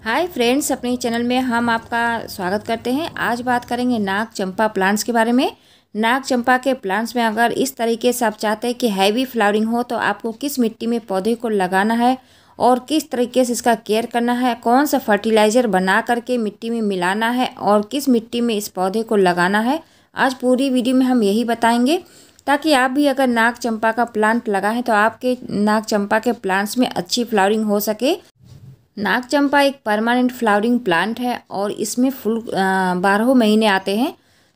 Hi friends, अपने channel में हम आपका स्वागत करते हैं। आज बात करेंगे नाग चंपा प्लांट्स के बारे में। नाग चंपा के प्लांट्स में अगर इस तरीके से आप चाहते हैं कि हैवी फ्लावरिंग हो तो आपको किस मिट्टी में पौधे को लगाना है और किस तरीके से इसका केयर करना है, कौन सा फर्टिलाइज़र बना करके मिट्टी में मिलाना है और किस मिट्टी में इस पौधे को लगाना है, आज पूरी वीडियो में हम यही बताएंगे ताकि आप भी अगर नाग चंपा का प्लांट लगाएं तो आपके नाग चंपा के प्लांट्स में अच्छी फ्लावरिंग हो सके। नाग चंपा एक परमानेंट फ्लावरिंग प्लांट है और इसमें फूल 12 महीने आते हैं।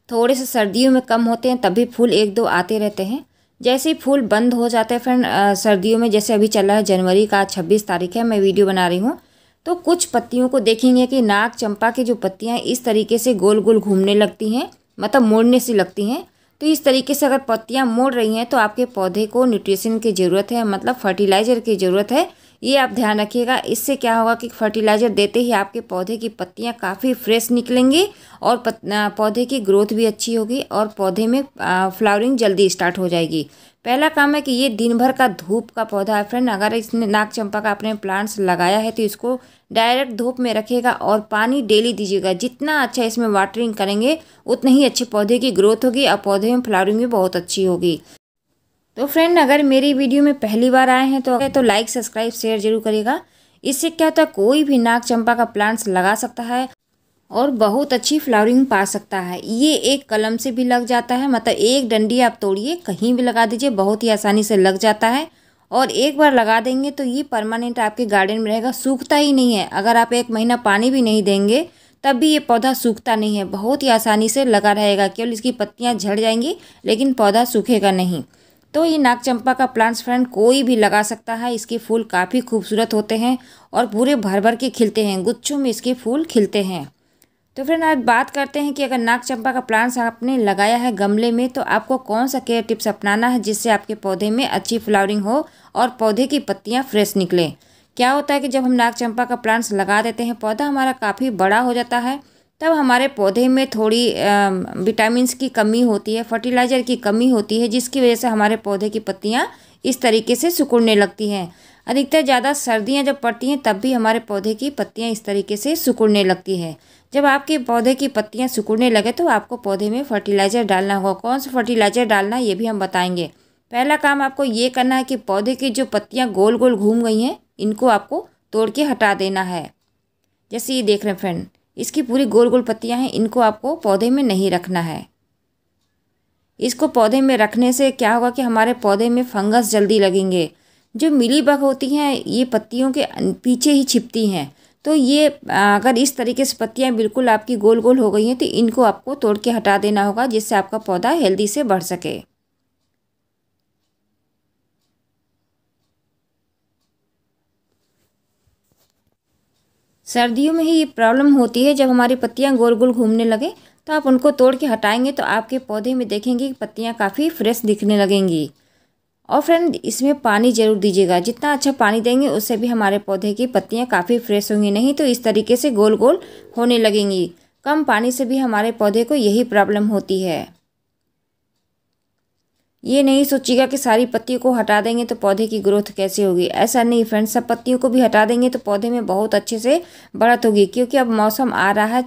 थोड़े से सर्दियों में कम होते हैं, तभी फूल एक दो आते रहते हैं। जैसे ही फूल बंद हो जाते हैं फ्रेंड सर्दियों में, जैसे अभी चल रहा है जनवरी का 26 तारीख है, मैं वीडियो बना रही हूँ, तो कुछ पत्तियों को देखेंगे कि नाग चंपा की जो पत्तियाँ इस तरीके से गोल गोल घूमने लगती हैं, मतलब मोड़ने सी लगती हैं। तो इस तरीके से अगर पत्तियाँ मोड़ रही हैं तो आपके पौधे को न्यूट्रिशन की ज़रूरत है, मतलब फर्टिलाइज़र की ज़रूरत है। ये आप ध्यान रखिएगा। इससे क्या होगा कि फर्टिलाइज़र देते ही आपके पौधे की पत्तियां काफ़ी फ्रेश निकलेंगी और पौधे की ग्रोथ भी अच्छी होगी और पौधे में फ्लावरिंग जल्दी स्टार्ट हो जाएगी। पहला काम है कि ये दिन भर का धूप का पौधा है फ्रेंड। अगर इसने नाग चंपा का अपने प्लांट्स लगाया है तो इसको डायरेक्ट धूप में रखिएगा और पानी डेली दीजिएगा। जितना अच्छा इसमें वाटरिंग करेंगे उतनी ही अच्छे पौधे की ग्रोथ होगी और पौधे में फ्लावरिंग भी बहुत अच्छी होगी। तो फ्रेंड, अगर मेरी वीडियो में पहली बार आए हैं तो लाइक सब्सक्राइब शेयर जरूर करिएगा। इससे क्या होता है, कोई भी नाग चंपा का प्लांट्स लगा सकता है और बहुत अच्छी फ्लावरिंग पा सकता है। ये एक कलम से भी लग जाता है, मतलब एक डंडी आप तोड़िए कहीं भी लगा दीजिए, बहुत ही आसानी से लग जाता है। और एक बार लगा देंगे तो ये परमानेंट आपके गार्डन में रहेगा, सूखता ही नहीं है। अगर आप 1 महीना पानी भी नहीं देंगे तब भी ये पौधा सूखता नहीं है, बहुत ही आसानी से लगा रहेगा। केवल इसकी पत्तियाँ झड़ जाएंगी लेकिन पौधा सूखेगा नहीं। तो ये नाग चंपा का प्लांट्स फ्रेंड कोई भी लगा सकता है। इसके फूल काफ़ी खूबसूरत होते हैं और पूरे भर भर के खिलते हैं, गुच्छों में इसके फूल खिलते हैं। तो फ्रेंड, आज बात करते हैं कि अगर नाग चंपा का प्लांट्स आपने लगाया है गमले में तो आपको कौन सा केयर टिप्स अपनाना है जिससे आपके पौधे में अच्छी फ्लावरिंग हो और पौधे की पत्तियाँ फ्रेश निकलें। क्या होता है कि जब हम नाग चंपा का प्लांट्स लगा देते हैं, पौधा हमारा काफ़ी बड़ा हो जाता है, तब हमारे पौधे में थोड़ी विटामिन्स की कमी होती है, फर्टिलाइज़र की कमी होती है, जिसकी वजह से हमारे पौधे की पत्तियां इस तरीके से सिकुड़ने लगती हैं। अधिकतर ज़्यादा सर्दियां जब पड़ती हैं तब भी हमारे पौधे की पत्तियां इस तरीके से सिकुड़ने लगती है। जब आपके पौधे की पत्तियां सिकुड़ने लगे तो आपको पौधे में फर्टिलाइज़र डालना होगा। कौन सा फर्टिलाइज़र डालना है ये भी हम बताएंगे। पहला काम आपको ये करना है कि पौधे की जो पत्तियाँ गोल गोल घूम गई हैं इनको आपको तोड़ के हटा देना है। जैसे ये देख रहे हैं फ्रेंड, इसकी पूरी गोल गोल पत्तियां हैं, इनको आपको पौधे में नहीं रखना है। इसको पौधे में रखने से क्या होगा कि हमारे पौधे में फंगस जल्दी लगेंगे। जो मिलीबग होती हैं ये पत्तियों के पीछे ही छिपती हैं। तो ये अगर इस तरीके से पत्तियां बिल्कुल आपकी गोल गोल हो गई हैं तो इनको आपको तोड़ के हटा देना होगा, जिससे आपका पौधा हेल्दी से बढ़ सके। सर्दियों में ही ये प्रॉब्लम होती है, जब हमारी पत्तियां गोल गोल घूमने लगे तो आप उनको तोड़ के हटाएंगे तो आपके पौधे में देखेंगे कि पत्तियां काफ़ी फ्रेश दिखने लगेंगी। और फ्रेंड, इसमें पानी ज़रूर दीजिएगा। जितना अच्छा पानी देंगे उससे भी हमारे पौधे की पत्तियां काफ़ी फ्रेश होंगी, नहीं तो इस तरीके से गोल गोल होने लगेंगी। कम पानी से भी हमारे पौधे को यही प्रॉब्लम होती है। ये नहीं सोचिएगा कि सारी पत्तियों को हटा देंगे तो पौधे की ग्रोथ कैसे होगी, ऐसा नहीं फ्रेंड्स। सब पत्तियों को भी हटा देंगे तो पौधे में बहुत अच्छे से बढ़त होगी, क्योंकि अब मौसम आ रहा है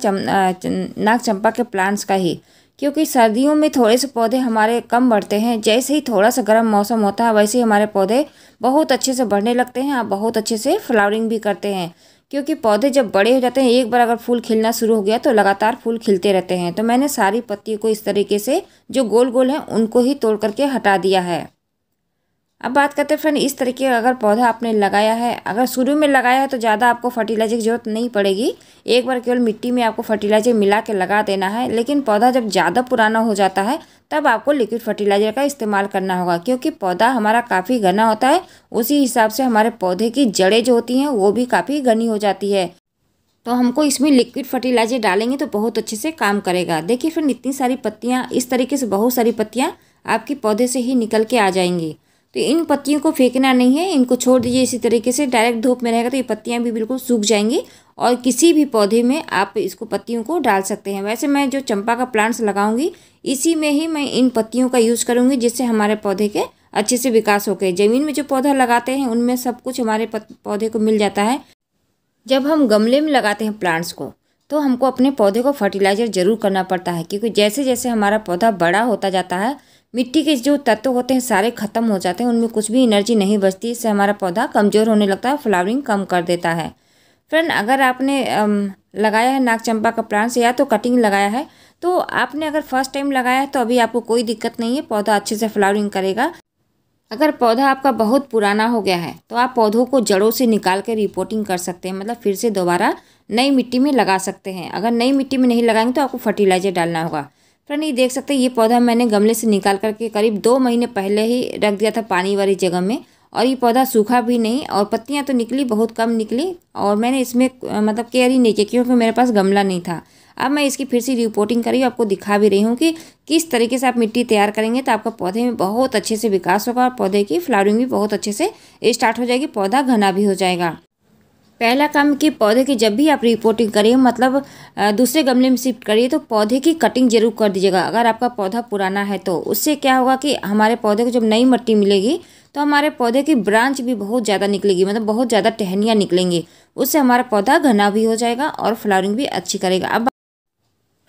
नाग चंपा के प्लांट्स का ही। क्योंकि सर्दियों में थोड़े से पौधे हमारे कम बढ़ते हैं, जैसे ही थोड़ा सा गर्म मौसम होता है वैसे ही हमारे पौधे बहुत अच्छे से बढ़ने लगते हैं और बहुत अच्छे से फ्लावरिंग भी करते हैं। क्योंकि पौधे जब बड़े हो जाते हैं, एक बार अगर फूल खिलना शुरू हो गया तो लगातार फूल खिलते रहते हैं। तो मैंने सारी पत्तियों को इस तरीके से जो गोल गोल हैं उनको ही तोड़ करके हटा दिया है। अब बात करते हैं फ्रेंड, इस तरीके का अगर पौधा आपने लगाया है, अगर शुरू में लगाया है तो ज़्यादा आपको फर्टिलाइजर की जरूरत नहीं पड़ेगी। एक बार केवल मिट्टी में आपको फर्टिलाइजर मिला के लगा देना है। लेकिन पौधा जब ज़्यादा पुराना हो जाता है तब आपको लिक्विड फर्टिलाइजर का इस्तेमाल करना होगा, क्योंकि पौधा हमारा काफ़ी घना होता है। उसी हिसाब से हमारे पौधे की जड़ें जो होती हैं वो भी काफ़ी घनी हो जाती है। तो हमको इसमें लिक्विड फर्टिलाइजर डालेंगे तो बहुत अच्छे से काम करेगा। देखिए फ्रेंड, इतनी सारी पत्तियाँ, इस तरीके से बहुत सारी पत्तियाँ आपकी पौधे से ही निकल के आ जाएंगी। तो इन पत्तियों को फेंकना नहीं है, इनको छोड़ दीजिए इसी तरीके से। डायरेक्ट धूप में रहेगा तो ये पत्तियाँ भी बिल्कुल सूख जाएंगी और किसी भी पौधे में आप इसको पत्तियों को डाल सकते हैं। वैसे मैं जो चंपा का प्लांट्स लगाऊंगी इसी में ही मैं इन पत्तियों का यूज़ करूँगी, जिससे हमारे पौधे के अच्छे से विकास हो गए। ज़मीन में जो पौधा लगाते हैं उनमें सब कुछ हमारे पौधे को मिल जाता है। जब हम गमले में लगाते हैं प्लांट्स को, तो हमको अपने पौधे को फर्टिलाइज़र ज़रूर करना पड़ता है, क्योंकि जैसे जैसे हमारा पौधा बड़ा होता जाता है, मिट्टी के जो तत्व होते हैं सारे ख़त्म हो जाते हैं, उनमें कुछ भी एनर्जी नहीं बचती। इससे हमारा पौधा कमज़ोर होने लगता है, फ्लावरिंग कम कर देता है। फ्रेंड, अगर आपने लगाया है नागचंपा का प्लांट्स या तो कटिंग लगाया है, तो आपने अगर फर्स्ट टाइम लगाया है तो अभी आपको कोई दिक्कत नहीं है, पौधा अच्छे से फ्लावरिंग करेगा। अगर पौधा आपका बहुत पुराना हो गया है तो आप पौधों को जड़ों से निकाल कर रिपोर्टिंग कर सकते हैं, मतलब फिर से दोबारा नई मिट्टी में लगा सकते हैं। अगर नई मिट्टी में नहीं लगाएंगे तो आपको फर्टिलाइज़र डालना होगा। फ्रेंड, ये देख सकते हैं, ये पौधा मैंने गमले से निकाल करके करीब 2 महीने पहले ही रख दिया था पानी वाली जगह में, और ये पौधा सूखा भी नहीं, और पत्तियाँ तो निकली, बहुत कम निकली, और मैंने इसमें मतलब केयर ही नहीं किया क्योंकि मेरे पास गमला नहीं था। अब मैं इसकी फिर से रिपोर्टिंग करी, आपको दिखा भी रही हूँ कि किस तरीके से आप मिट्टी तैयार करेंगे तो आपका पौधे में बहुत अच्छे से विकास होगा, और पौधे की फ्लावरिंग भी बहुत अच्छे से स्टार्ट हो जाएगी, पौधा घना भी हो जाएगा। पहला काम कि पौधे की जब भी आप रिपोर्टिंग करिए, मतलब दूसरे गमले में शिफ्ट करिए, तो पौधे की कटिंग जरूर कर दीजिएगा। अगर आपका पौधा पुराना है तो उससे क्या होगा कि हमारे पौधे को जब नई मिट्टी मिलेगी तो हमारे पौधे की ब्रांच भी बहुत ज़्यादा निकलेगी, मतलब बहुत ज़्यादा टहनियाँ निकलेंगी। उससे हमारा पौधा घना भी हो जाएगा और फ्लावरिंग भी अच्छी करेगा। अब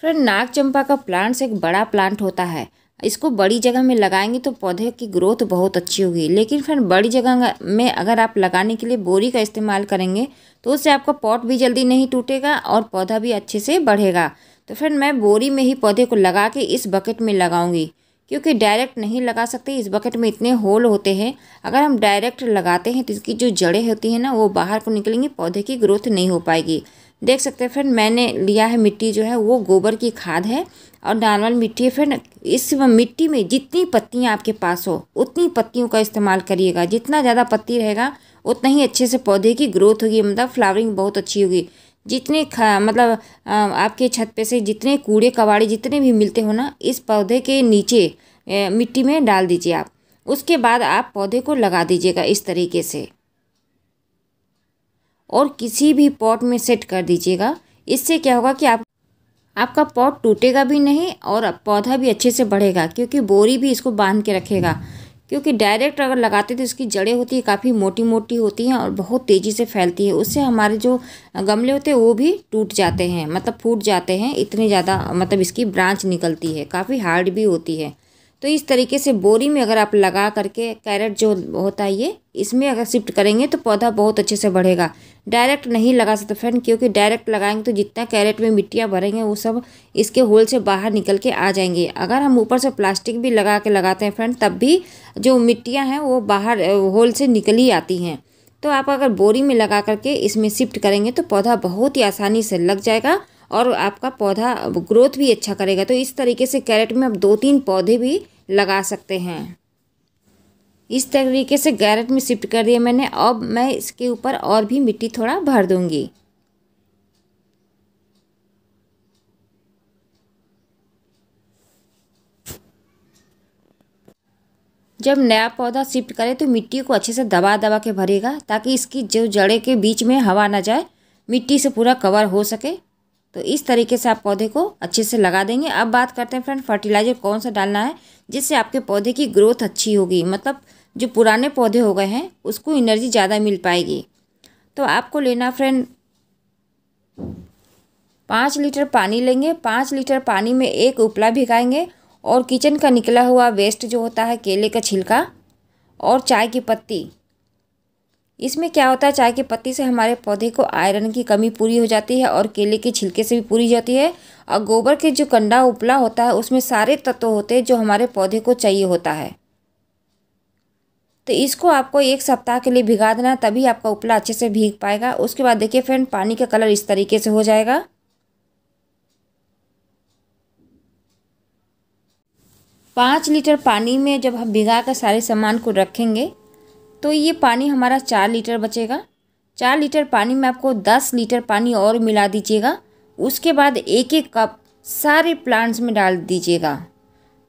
फ्रेंड, नागचंपा का प्लांट्स एक बड़ा प्लांट होता है, इसको बड़ी जगह में लगाएंगे तो पौधे की ग्रोथ बहुत अच्छी होगी। लेकिन फ्रेंड, बड़ी जगह में अगर आप लगाने के लिए बोरी का इस्तेमाल करेंगे तो उससे आपका पॉट भी जल्दी नहीं टूटेगा और पौधा भी अच्छे से बढ़ेगा। तो फ्रेंड, मैं बोरी में ही पौधे को लगा के इस बकेट में लगाऊंगी, क्योंकि डायरेक्ट नहीं लगा सकते, इस बकेट में इतने होल होते हैं। अगर हम डायरेक्ट लगाते हैं तो इसकी जो जड़ें होती हैं ना, वो बाहर को निकलेंगी, पौधे की ग्रोथ नहीं हो पाएगी। देख सकते हैं फ्रेंड, मैंने लिया है मिट्टी जो है वो गोबर की खाद है और नॉर्मल मिट्टी है। फ्रेंड, इस मिट्टी में जितनी पत्तियां आपके पास हो उतनी पत्तियों का इस्तेमाल करिएगा। जितना ज़्यादा पत्ती रहेगा उतना ही अच्छे से पौधे की ग्रोथ होगी, मतलब फ्लावरिंग बहुत अच्छी होगी। जितने मतलब आपके छत पे से जितने कूड़े कबाड़े जितने भी मिलते हो ना, इस पौधे के नीचे मिट्टी में डाल दीजिए आप। उसके बाद आप पौधे को लगा दीजिएगा इस तरीके से, और किसी भी पॉट में सेट कर दीजिएगा। इससे क्या होगा कि आपका पॉट टूटेगा भी नहीं और पौधा भी अच्छे से बढ़ेगा, क्योंकि बोरी भी इसको बांध के रखेगा। क्योंकि डायरेक्ट अगर लगाते तो इसकी जड़ें होती है काफ़ी मोटी मोटी होती हैं और बहुत तेज़ी से फैलती है, उससे हमारे जो गमले होते हैं वो भी टूट जाते हैं, मतलब फूट जाते हैं, इतने ज़्यादा मतलब इसकी ब्रांच निकलती है, काफ़ी हार्ड भी होती है। तो इस तरीके से बोरी में अगर आप लगा करके, कैरेट जो होता है ये, इसमें अगर शिफ्ट करेंगे तो पौधा बहुत अच्छे से बढ़ेगा। डायरेक्ट नहीं लगा सकते फ्रेंड, क्योंकि डायरेक्ट लगाएंगे तो जितना कैरेट में मिट्टियाँ भरेंगे वो सब इसके होल से बाहर निकल के आ जाएंगे। अगर हम ऊपर से प्लास्टिक भी लगा के लगाते हैं फ्रेंड, तब भी जो मिट्टियाँ हैं वो बाहर होल से निकल ही आती हैं। तो आप अगर बोरी में लगा करके इसमें शिफ्ट करेंगे तो पौधा बहुत ही आसानी से लग जाएगा और आपका पौधा ग्रोथ भी अच्छा करेगा। तो इस तरीके से कैरेट में आप 2-3 पौधे भी लगा सकते हैं। इस तरीके से कैरेट में शिफ्ट कर दिया मैंने। अब मैं इसके ऊपर और भी मिट्टी थोड़ा भर दूंगी। जब नया पौधा शिफ्ट करें तो मिट्टी को अच्छे से दबा दबा के भरेगा, ताकि इसकी जो जड़ें के बीच में हवा ना जाए, मिट्टी से पूरा कवर हो सके। तो इस तरीके से आप पौधे को अच्छे से लगा देंगे। अब बात करते हैं फ्रेंड, फर्टिलाइज़र कौन सा डालना है जिससे आपके पौधे की ग्रोथ अच्छी होगी, मतलब जो पुराने पौधे हो गए हैं उसको एनर्जी ज़्यादा मिल पाएगी। तो आपको लेना फ्रेंड 5 लीटर पानी लेंगे। 5 लीटर पानी में एक उपला भिगाएंगे और किचन का निकला हुआ वेस्ट जो होता है, केले का छिलका और चाय की पत्ती। इसमें क्या होता है, चाय की पत्ती से हमारे पौधे को आयरन की कमी पूरी हो जाती है और केले के छिलके से भी पूरी जाती है। और गोबर के जो कंडा उपला होता है उसमें सारे तत्व होते हैं जो हमारे पौधे को चाहिए होता है। तो इसको आपको 1 सप्ताह के लिए भिगा देना, तभी आपका उपला अच्छे से भीग पाएगा। उसके बाद देखिए फ्रेंड, पानी का कलर इस तरीके से हो जाएगा। पाँच लीटर पानी में जब हम भिगा कर सारे सामान को रखेंगे तो ये पानी हमारा 4 लीटर बचेगा। 4 लीटर पानी में आपको 10 लीटर पानी और मिला दीजिएगा। उसके बाद 1-1 कप सारे प्लांट्स में डाल दीजिएगा।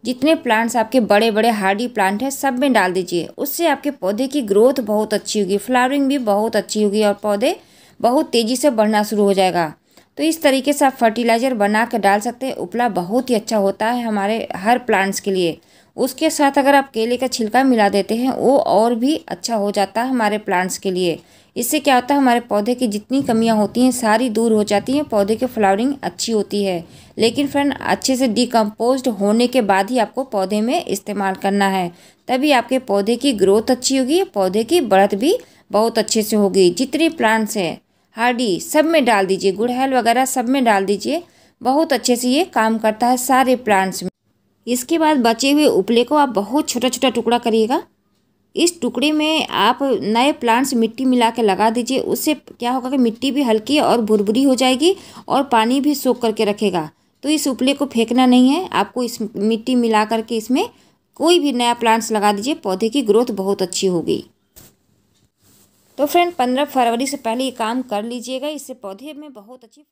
जितने प्लांट्स आपके बड़े बड़े हार्डी प्लांट हैं सब में डाल दीजिए। उससे आपके पौधे की ग्रोथ बहुत अच्छी होगी, फ्लावरिंग भी बहुत अच्छी होगी और पौधे बहुत तेज़ी से बढ़ना शुरू हो जाएगा। तो इस तरीके से आप फर्टिलाइज़र बना कर डाल सकते हैं। उपला बहुत ही अच्छा होता है हमारे हर प्लांट्स के लिए। उसके साथ अगर आप केले का छिलका मिला देते हैं वो और भी अच्छा हो जाता है हमारे प्लांट्स के लिए। इससे क्या होता है, हमारे पौधे की जितनी कमियां होती हैं सारी दूर हो जाती हैं, पौधे की फ्लावरिंग अच्छी होती है। लेकिन फ्रेंड, अच्छे से डिकम्पोज्ड होने के बाद ही आपको पौधे में इस्तेमाल करना है, तभी आपके पौधे की ग्रोथ अच्छी होगी, पौधे की बढ़त भी बहुत अच्छे से होगी। जितने प्लांट्स हैं हार्डी सब में डाल दीजिए, गुड़हल वगैरह सब में डाल दीजिए, बहुत अच्छे से ये काम करता है सारे प्लांट्स में। इसके बाद बचे हुए उपले को आप बहुत छोटा छोटा टुकड़ा करिएगा। इस टुकड़े में आप नए प्लांट्स मिट्टी मिला के लगा दीजिए। उससे क्या होगा कि मिट्टी भी हल्की और भुरभुरी हो जाएगी और पानी भी सोख करके रखेगा। तो इस उपले को फेंकना नहीं है, आपको इस मिट्टी मिला करके इसमें कोई भी नया प्लांट्स लगा दीजिए, पौधे की ग्रोथ बहुत अच्छी होगी। तो फ्रेंड, 15 फरवरी से पहले ये काम कर लीजिएगा, इससे पौधे में बहुत अच्छी